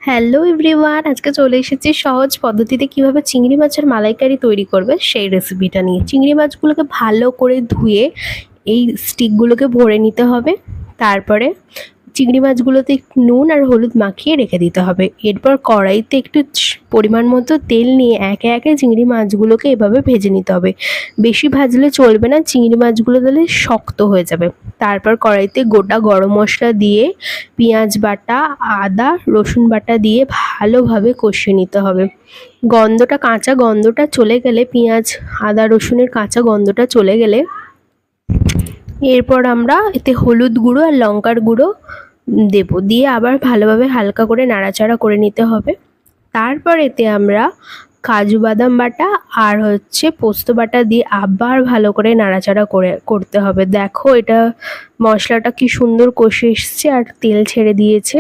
Hello everyone, আজকে চলে এসেছি সহজ পদ্ধতিতে কিভাবে চিংড়ি মাছের মালাইকারি তৈরি করবে সেই রেসিপিটা নিয়ে। চিংড়ি মাছগুলোকে ভালো করে ধুয়ে এই স্টিকগুলোকে ভরে নিতে হবে। তারপরে চিংড়ি মাছগুলোতে একটু নুন আর হলুদ মাখিয়ে রেখে দিতে হবে। এরপর কড়াইতে একটু পরিমাণ মতো তেল নিয়ে একে একে চিংড়ি মাছগুলোকে এভাবে ভেজে নিতে হবে। বেশি ভাজলে চলবে না, চিংড়ি মাছগুলো তাহলে শক্ত হয়ে যাবে। তারপর কড়াইতে গোটা গরম মশলা দিয়ে পেঁয়াজ বাটা, আদা রসুন বাটা দিয়ে ভালোভাবে কষিয়ে নিতে হবে। কাঁচা গন্ধটা চলে গেলে, পেঁয়াজ আদা রসুনের কাঁচা গন্ধটা চলে গেলে এরপর আমরা এতে হলুদ গুঁড়ো আর লঙ্কার গুঁড়ো দেবো, দিয়ে আবার ভালোভাবে হালকা করে নাড়াচাড়া করে নিতে হবে। তারপর এতে আমরা কাজু বাদাম বাটা আর পোস্ত বাটা দিয়ে আবার ভালো করে নাড়াচাড়া করতে হবে। দেখো এটা মশলাটা কি সুন্দর কষে এসছে আর তেল ছেড়ে দিয়েছে।